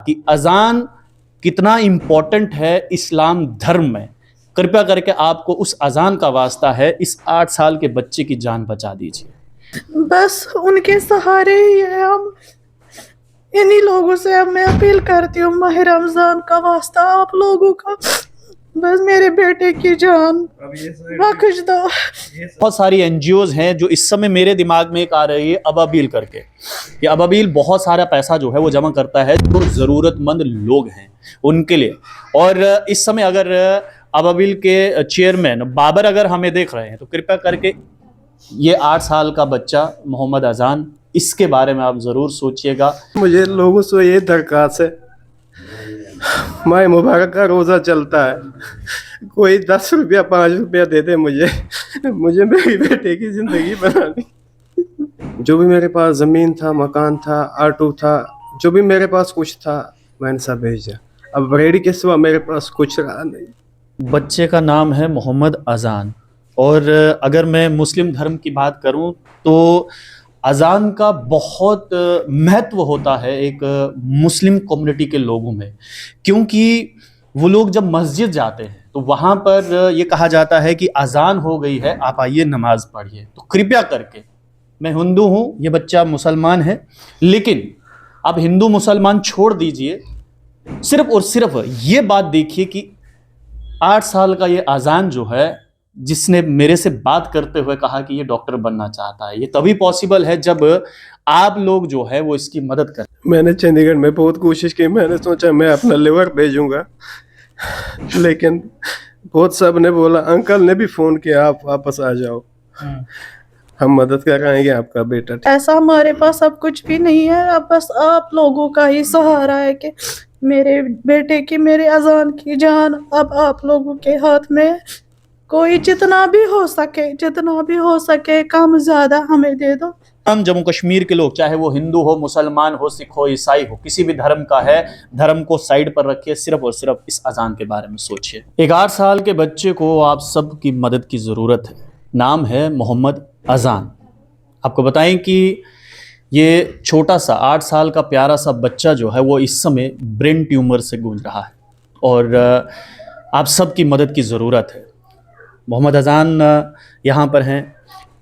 कि अजान कितना इम्पोर्टेंट है इस्लाम धर्म में। कृपया करके आपको उस अजान का वास्ता है, इस 8 साल के बच्चे की जान बचा दीजिए। बस उनके सहारे ही है हम। इन्हीं लोगों से अब मैं अपील करती हूँ, माह रमजान का वास्ता आप लोगों का, बस मेरे बेटे की जान बख्श दो। बहुत सारी एनजीओज हैं जो इस समय मेरे दिमाग में एक आ रही है, अबाबील करके। ये अबाबील बहुत सारा पैसा जो है वो जमा करता है जो ज़रूरतमंद लोग हैं उनके लिए। और इस समय अगर अबाबील के चेयरमैन बाबर अगर हमें देख रहे हैं तो कृपया करके ये 8 साल का बच्चा मोहम्मद अजान, इसके बारे में आप ज़रूर सोचिएगा। मुझे लोगों से ये दरख्वास्त है, माह मुबारक का रोज़ा चलता है, कोई 10 रुपया 5 रुपया दे दे मुझे मेरी बेटे की ज़िंदगी बनानी। जो भी मेरे पास ज़मीन था, मकान था, ऑटो था, जो भी मेरे पास कुछ था मैंने सब भेज दिया। अब रेडी के सिवा मेरे पास कुछ रहा नहीं। बच्चे का नाम है मोहम्मद अजान। और अगर मैं मुस्लिम धर्म की बात करूं तो अजान का बहुत महत्व होता है एक मुस्लिम कम्युनिटी के लोगों में, क्योंकि वो लोग जब मस्जिद जाते हैं तो वहाँ पर ये कहा जाता है कि अजान हो गई है, आप आइए नमाज पढ़िए। तो कृपया करके, मैं हिंदू हूँ, ये बच्चा मुसलमान है, लेकिन आप हिंदू मुसलमान छोड़ दीजिए, सिर्फ और सिर्फ ये बात देखिए कि 8 साल का ये अजान जो है, जिसने मेरे से बात करते हुए कहा कि ये डॉक्टर बनना चाहता है, ये तभी पॉसिबल है जब आप लोग जो है वो इसकी मदद करें। मैंने चंडीगढ़ में बहुत कोशिश की, मैंने सोचा मैं अपना लिवर भेजूंगा, लेकिन बहुत सब ने बोला, अंकल ने भी फ़ोन किया आप वापस आ जाओ, हम मदद कराएंगे आपका बेटा। ऐसा हमारे पास अब कुछ भी नहीं है, अब बस आप लोगों का ही सहारा है कि मेरे बेटे की, मेरे अजान की जान अब आप लोगों के हाथ में। कोई जितना भी हो सके कम ज्यादा हमें दे दो। हम जम्मू कश्मीर के लोग, चाहे वो हिंदू हो, मुसलमान हो, सिख हो, ईसाई हो, किसी भी धर्म का है, धर्म को साइड पर रखिए, सिर्फ और सिर्फ इस अजान के बारे में सोचिए। एक 8 साल के बच्चे को आप सब की मदद की ज़रूरत है। नाम है मोहम्मद अजान। आपको बताएं कि ये छोटा सा 8 साल का प्यारा सा बच्चा जो है वो इस समय ब्रेन ट्यूमर से गूंज रहा है और आप सब की मदद की ज़रूरत है। मोहम्मद अजान यहाँ पर हैं,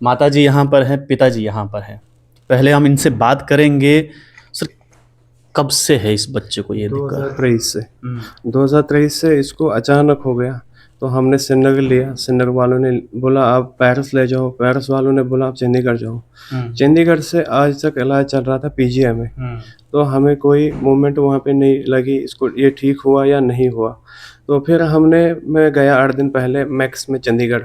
माताजी यहाँ पर हैं, पिताजी यहाँ पर हैं। पहले हम इनसे बात करेंगे। सर, कब से है इस बच्चे को ये दिक्कत? 2023 से इसको अचानक हो गया, तो हमने श्रीनगर लिया। श्रीनगर वालों ने बोला आप पेरिस ले जाओ, पेरिस वालों ने बोला आप चंडीगढ़ जाओ। चंडीगढ़ से आज तक इलाज चल रहा था पीजीआई में, तो हमें कोई मूवमेंट वहाँ पे नहीं लगी, इसको ये ठीक हुआ या नहीं हुआ। तो फिर मैं गया 8 दिन पहले मैक्स में चंडीगढ़।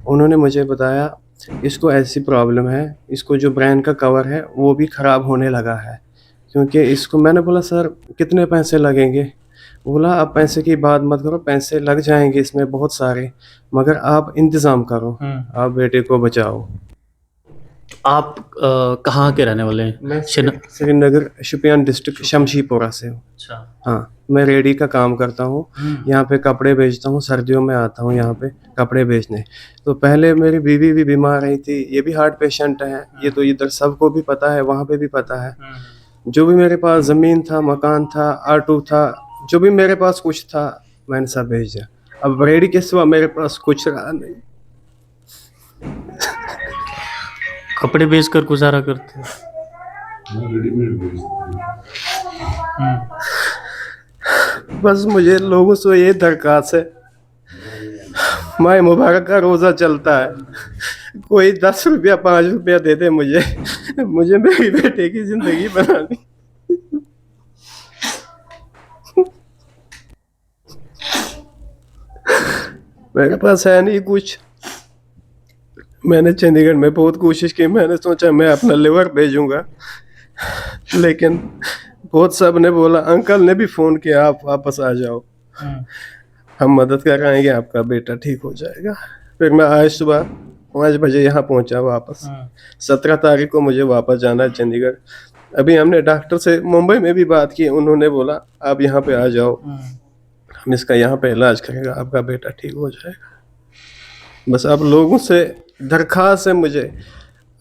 उन्होंने मुझे बताया इसको ऐसी प्रॉब्लम है, इसको जो ब्रेन का कवर है वो भी ख़राब होने लगा है, क्योंकि इसको, मैंने बोला सर कितने पैसे लगेंगे? बोला आप पैसे की बात मत करो, पैसे लग जाएंगे इसमें बहुत सारे, मगर आप इंतज़ाम करो, आप बेटे को बचाओ। आप कहाँ के रहने वाले हैं? मैं श्रीनगर शोपियान डिस्ट्रिक्ट शमशीपुरा से हूँ। अच्छा। हाँ, मैं रेडी का काम करता हूँ, यहाँ पे कपड़े बेचता हूँ, सर्दियों में आता हूँ यहाँ पे कपड़े बेचने। तो पहले मेरी बीवी भी बीमार रही थी, ये भी हार्ट पेशेंट है, ये तो इधर सबको भी पता है, वहाँ पे भी पता है। जो भी मेरे पास ज़मीन था, मकान था, ऑटो था, जो भी मेरे पास कुछ था मैंने सब भेज दिया। अब रेडी के सिवा मेरे पास कुछ रहा नहीं। कपड़े बेचकर गुजारा करते हैं। बस मुझे लोगों से ये दरख्वास्त है, माह मुबारक का रोज़ा चलता है, कोई 10 रुपया 5 रुपया दे दे मुझे मेरी बेटे की ज़िंदगी बनानी। मेरे पास है नहीं कुछ। मैंने चंडीगढ़ में बहुत कोशिश की, मैंने सोचा मैं अपना लिवर भेजूंगा, लेकिन बहुत सब ने बोला, अंकल ने भी फ़ोन किया आप वापस आ जाओ, हम मदद कराएंगे आपका बेटा ठीक हो जाएगा। फिर मैं आज सुबह 5 बजे यहाँ पहुँचा वापस। 17 तारीख को मुझे वापस जाना है चंडीगढ़। अभी हमने डॉक्टर से मुंबई में भी बात की, उन्होंने बोला आप यहाँ पे आ जाओ, हम इसका यहाँ पे इलाज करेंगे, आपका बेटा ठीक हो जाएगा। बस आप लोगों से दरख्वास्त है मुझे,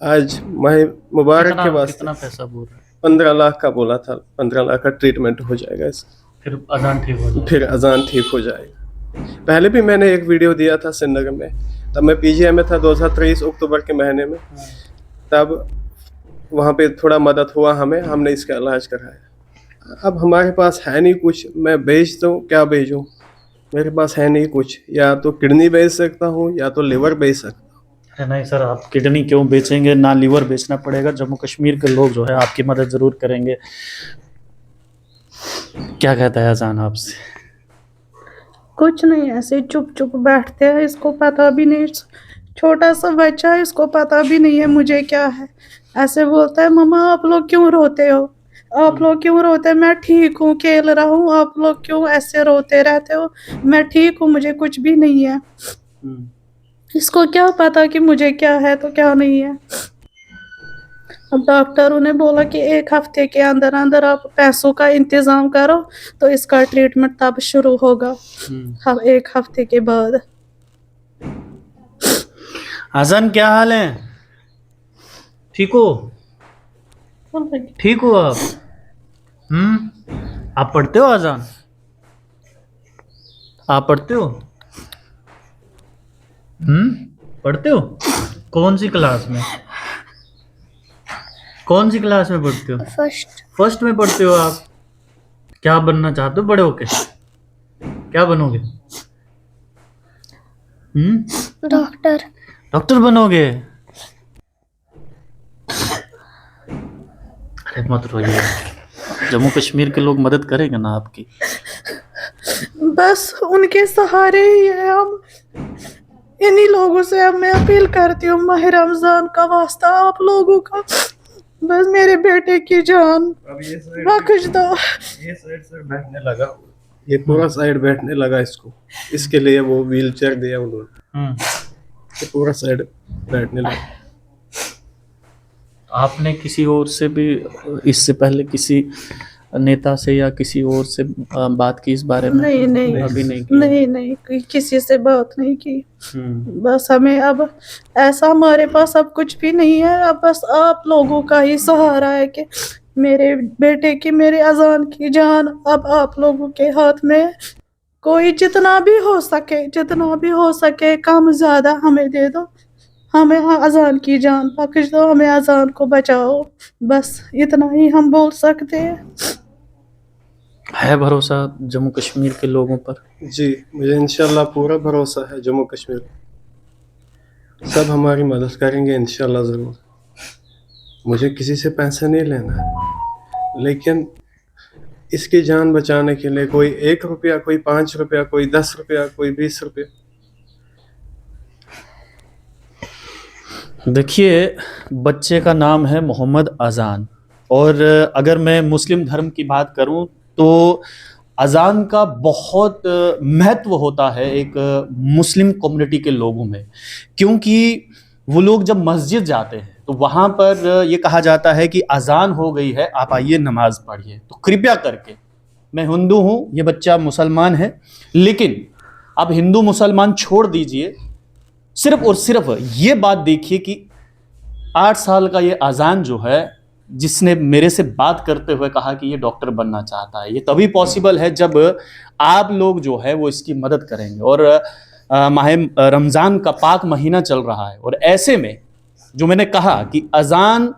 आज माह मुबारक के वास्ते। कितना पैसा बोल रहे हैं? 15 लाख का बोला था, 15 लाख का ट्रीटमेंट हो जाएगा इसका, फिर अजान ठीक हो जाए। फिर अजान ठीक हो जाएगा। पहले भी मैंने एक वीडियो दिया था श्रीनगर में, तब मैं पीजीआई में था 2023 अक्टूबर के महीने में, तब वहाँ पे थोड़ा मदद हुआ हमें, हमने इसका इलाज कराया। अब हमारे पास है नहीं कुछ, मैं बेच दूँ, क्या बेचूँ, मेरे पास है नहीं कुछ, या तो किडनी बेच सकता हूँ या तो लिवर बेच सकता हूँ। है नहीं सर, आप किडनी क्यों बेचेंगे, ना लिवर बेचना पड़ेगा। जम्मू कश्मीर के लोग जो है आपकी मदद ज़रूर करेंगे। क्या कहता है अजान आपसे? कुछ नहीं, ऐसे चुप चुप बैठते हैं, इसको पता भी नहीं, छोटा सा बच्चा है, इसको पता भी नहीं है मुझे क्या है। ऐसे बोलता है मम्मा आप लोग क्यों रोते हो, आप लोग क्यों रोते, मैं ठीक हूँ, खेल रहा हूँ, आप लोग क्यों ऐसे रोते रहते हो, मैं ठीक हूँ, मुझे कुछ भी नहीं है। इसको क्या पता कि मुझे क्या है तो क्या नहीं है। अब डॉक्टरों ने बोला कि 1 हफ्ते के अंदर अंदर आप पैसों का इंतजाम करो तो इसका ट्रीटमेंट तब शुरू होगा, हम 1 हफ्ते के बाद। अजान क्या हाल है, ठीक हो? ठीक हो आप? आप पढ़ते हो अजान? आप पढ़ते हो? पढ़ते हो? कौन सी क्लास में, कौन सी क्लास में पढ़ते हो? फर्स्ट में पढ़ते हो आप? क्या बनना चाहते हो बड़े होके, क्या बनोगे? डॉक्टर। डॉक्टर बनोगे? अरे मत रोइए, जम्मू कश्मीर के लोग मदद करेंगे ना आपकी। बस उनके सहारे ही है हम, इन्हीं लोगों से अब मैं अपील करती हूँ, माह रमजान का वास्ता आप लोगों का, बस मेरे बेटे की जान बख्श दो। ये साइड से बैठने लगा, ये पूरा साइड बैठने लगा इसको, इसके लिए वो व्हील चेयर दिया उन्होंने, ये पूरा साइड बैठने लगा। आपने किसी और से भी इससे पहले किसी नेता से या किसी और से बात की इस बारे में? नहीं नहीं, अभी नहीं की। नहीं किसी से बात नहीं की। बस हमें अब ऐसा, हमारे पास अब कुछ भी नहीं है, अब बस आप लोगों का ही सहारा है कि मेरे बेटे की, मेरे अजान की जान अब आप लोगों के हाथ में। कोई जितना भी हो सके कम ज्यादा हमें दे दो, हमें अजान की जान बख्श दो, हमें अजान को बचाओ, बस इतना ही हम बोल सकते हैं। है भरोसा जम्मू कश्मीर के लोगों पर? जी, मुझे इंशाल्लाह पूरा भरोसा है, जम्मू कश्मीर सब हमारी मदद करेंगे इंशाल्लाह ज़रूर। मुझे किसी से पैसे नहीं लेना है, लेकिन इसकी जान बचाने के लिए कोई 1 रुपया, कोई 5 रुपया, कोई 10 रुपया, कोई 20 रुपया। देखिए, बच्चे का नाम है मोहम्मद अजान, और अगर मैं मुस्लिम धर्म की बात करूं तो अजान का बहुत महत्व होता है एक मुस्लिम कम्युनिटी के लोगों में, क्योंकि वो लोग जब मस्जिद जाते हैं तो वहाँ पर ये कहा जाता है कि अजान हो गई है, आप आइए नमाज पढ़िए। तो कृपया करके, मैं हिंदू हूँ, ये बच्चा मुसलमान है, लेकिन आप हिंदू मुसलमान छोड़ दीजिए, सिर्फ और सिर्फ ये बात देखिए कि 8 साल का ये अजान जो है, जिसने मेरे से बात करते हुए कहा कि ये डॉक्टर बनना चाहता है, ये तभी पॉसिबल है जब आप लोग जो है वो इसकी मदद करेंगे। और माह रमज़ान का पाक महीना चल रहा है, और ऐसे में जो मैंने कहा कि अजान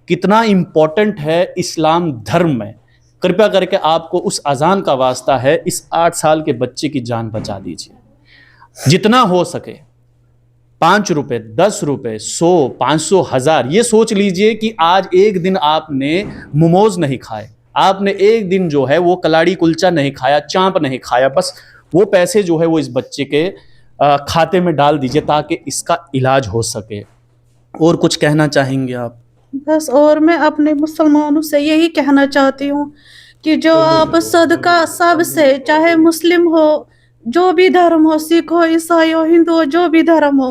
कितना इम्पोर्टेंट है इस्लाम धर्म में, कृपया करके आपको उस अजान का वास्ता है, इस 8 साल के बच्चे की जान बचा दीजिए। जितना हो सके, 5 रुपए, 10 रुपए, 100, 500, 1000, ये सोच लीजिए कि आज एक दिन आपने मोमोज नहीं खाए, आपने एक दिन जो है वो कलाड़ी कुलचा नहीं खाया, चांप नहीं खाया, बस वो पैसे जो है वो इस बच्चे के खाते में डाल दीजिए ताकि इसका इलाज हो सके। और कुछ कहना चाहेंगे आप? बस, और मैं अपने मुसलमानों से यही कहना चाहती हूँ कि जो आप सदका सबसे, चाहे मुस्लिम हो, जो भी धर्म हो, सिख हो, ईसाई हो, हिंदू हो, जो भी धर्म हो,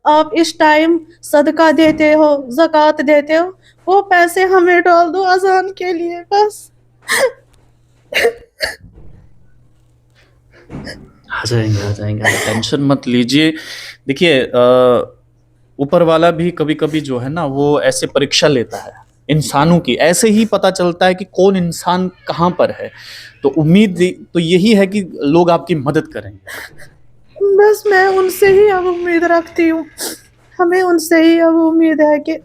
आप इस टाइम सदका देते हो, ज़कात देते हो, वो पैसे हमें डाल दो अजान के लिए, बस। आ जाएंगे, टेंशन मत लीजिए। देखिए, ऊपर वाला भी कभी कभी जो है ना वो ऐसे परीक्षा लेता है इंसानों की, ऐसे ही पता चलता है कि कौन इंसान कहाँ पर है। तो उम्मीद तो यही है कि लोग आपकी मदद करेंगे। बस मैं उनसे ही अब उम्मीद रखती हूँ, हमें उनसे ही अब उम्मीद है कि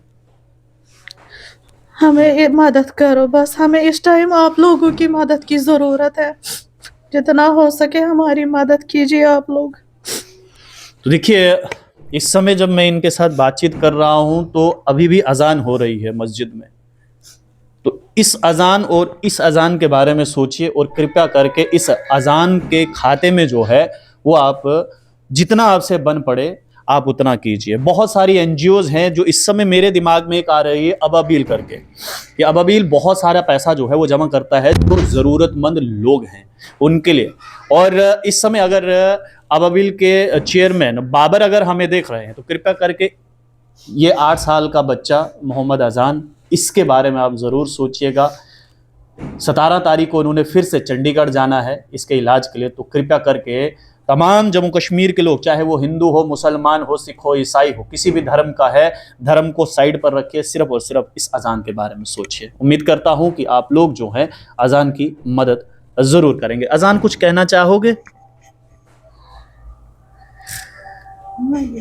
हमें ये मदद करो। बस हमें इस टाइम आप लोगों की मदद की ज़रूरत है, जितना हो सके हमारी मदद कीजिए आप लोग। तो देखिए, इस समय जब मैं इनके साथ बातचीत कर रहा हूं तो अभी भी अजान हो रही है मस्जिद में। तो इस अजान और इस अजान के बारे में सोचिए और कृपया करके इस अजान के खाते में जो है वो आप जितना आपसे बन पड़े आप उतना कीजिए। बहुत सारी एनजीओज हैं जो इस समय मेरे दिमाग में एक आ रही है अबाबील करके। ये अबाबील बहुत सारा पैसा जो है वो जमा करता है जो ज़रूरतमंद लोग हैं उनके लिए। और इस समय अगर अबाबील के चेयरमैन बाबर अगर हमें देख रहे हैं तो कृपया करके ये 8 साल का बच्चा मोहम्मद अजान, इसके बारे में आप ज़रूर सोचिएगा। 17 तारीख को उन्होंने फिर से चंडीगढ़ जाना है इसके इलाज के लिए। तो कृपया करके तमाम जम्मू कश्मीर के लोग, चाहे वो हिंदू हो, मुसलमान हो, सिख हो, ईसाई हो, किसी भी धर्म का है, धर्म को साइड पर रखिए, सिर्फ और सिर्फ इस अजान के बारे में सोचिए। उम्मीद करता हूं कि आप लोग जो हैं अजान की मदद ज़रूर करेंगे। अजान कुछ कहना चाहोगे?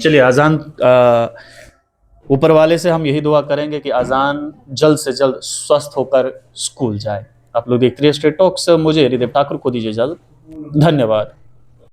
चलिए, अजान ऊपर वाले से हम यही दुआ करेंगे कि अजान जल्द से जल्द स्वस्थ होकर स्कूल जाए। आप लोग देखते रहिए स्ट्रेट टॉक्स। मुझे हरिदेव ठाकुर को दीजिए इजाजत। धन्यवाद।